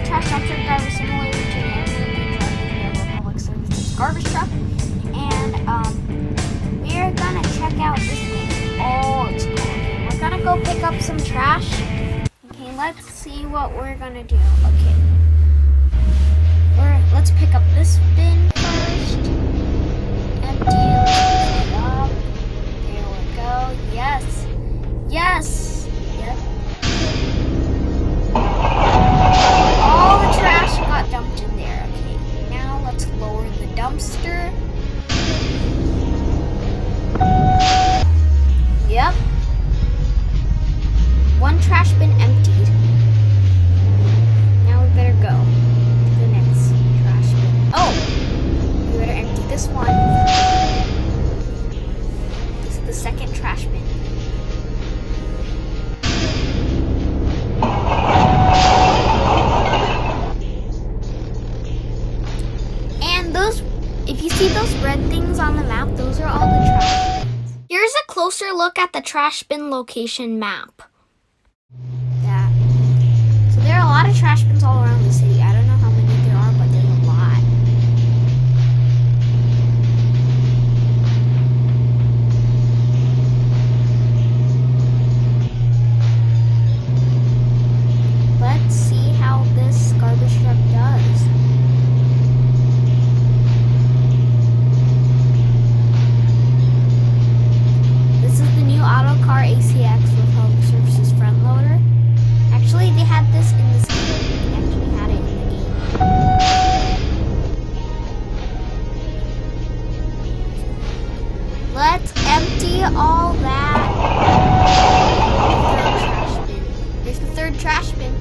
trash dumpster driver similar to the Amrep truck, public services garbage truck, and we're gonna check out this thing. Oh, it's cool. We're gonna go pick up some trash. Okay, let's see what we're gonna do. Okay, let's pick up this bin first. Empty. Let's pick it up. There we go. Yes. Yes. Yep. All the trash got dumped in there. Okay, now let's lower the dumpster. Yep. One trash bin emptied. Now we better go to the next trash bin. Oh! We better empty this one. This is the second trash bin. And those, if you see those red things on the map, those are all the trash bins. Here's a closer look at the trash bin location map. So there are a lot of trash bins all around the city. I don't know how many there are, but there's a lot. Let's see how this garbage truck does. This is the new Autocar ACX with public services front loader. Actually, they had this in this game. They actually had it in the game. Let's empty all that. Third trash bin. Here's the third trash bin.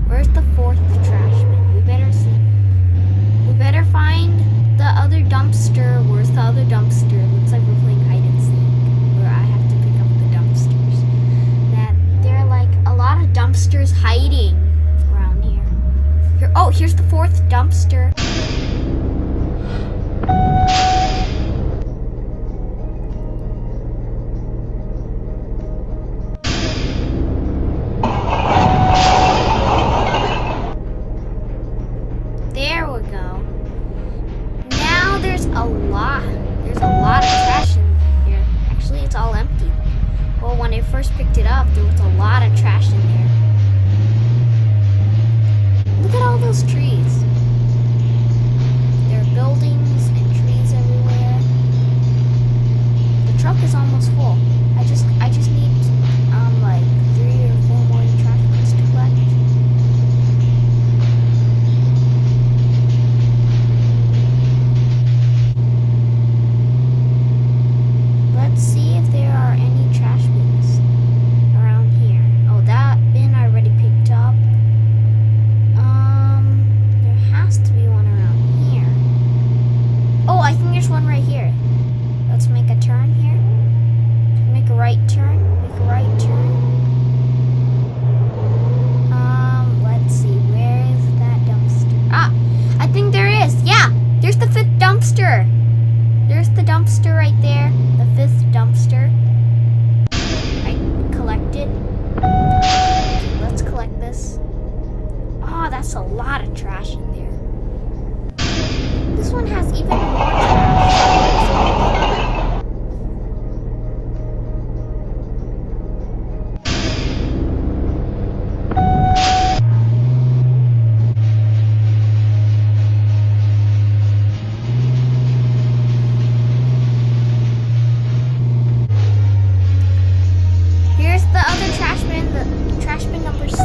Where's the fourth trash bin? We better see. We better find the other dumpster. Where's the other dumpster? It looks like we're playing hide and seek, where I have to pick up the dumpsters. That there are like a lot of dumpsters hiding around here. Oh, here's the fourth dumpster. There we go. Now there's a lot of trash in here. Actually, it's all empty. Well, when I first picked it up, there was a lot of trash in there. Look at all those trees. There are buildings and trees everywhere. The truck is almost full. I just need like 3 or 4 more trash bins to collect. Let's see if there are any trash bins around here. Oh, that bin I already picked up. There has to be one around here. Oh, I think there's one right here. Let's make a turn here. Make a right turn. Make a right turn. Let's see. Where is that dumpster? Ah, I think there is. Yeah, there's the 5th dumpster. There's the dumpster right there. The 5th dumpster. I collected. Okay, let's collect this. Oh, that's a lot of trash in there. This one has even more trash. Here's the other trash bin, the trash bin number 6.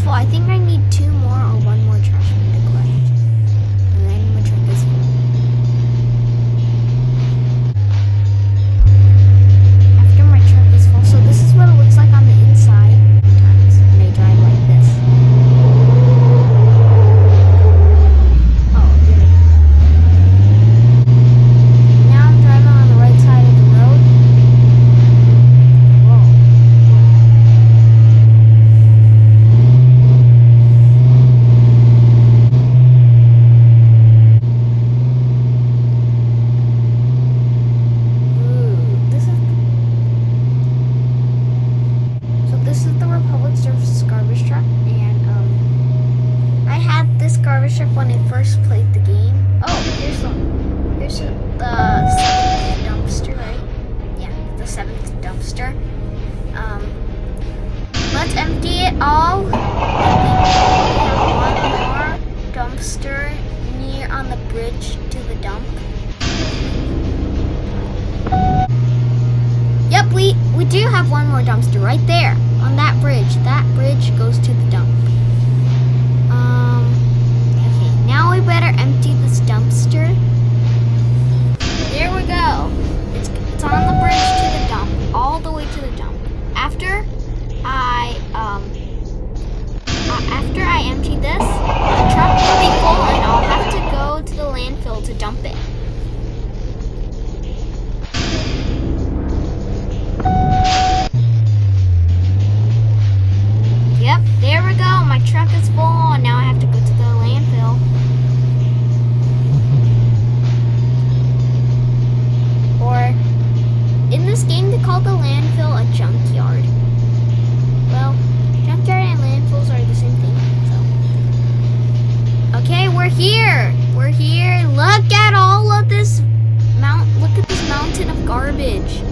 I think I need 2 more or 1 more trash bin to collect. And then I'm gonna try this one. After my truck is full, so this is what it looks like on the inside sometimes when I drive like this. servership when I first played the game. Oh, here's the 7th dumpster, right? Yeah, the 7th dumpster. Let's empty it all. We have one more dumpster near on the bridge to the dump. Yep, we do have one more dumpster right there on that bridge. That bridge goes to the dump. Okay, now we better empty this dumpster. There we go. It's on the bridge to the dump, all the way to the dump. After I empty this, the truck will be full and I'll have to go to the landfill to dump it. Yep, there we go. My truck is full and now I have to go to the landfill. Or, in this game they call the landfill a junkyard. Well, junkyard and landfills are the same thing, so. Okay, we're here. We're here. Look at all of this look at this mountain of garbage.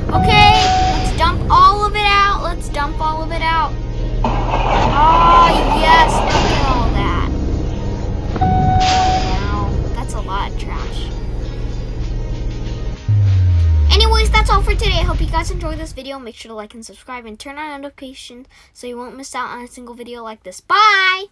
Okay, let's dump all of it out. Let's dump all of it out. Oh, yes, look at all that. Oh, wow, that's a lot of trash. Anyways, that's all for today. I hope you guys enjoyed this video. Make sure to like and subscribe and turn on notifications so you won't miss out on a single video like this. Bye!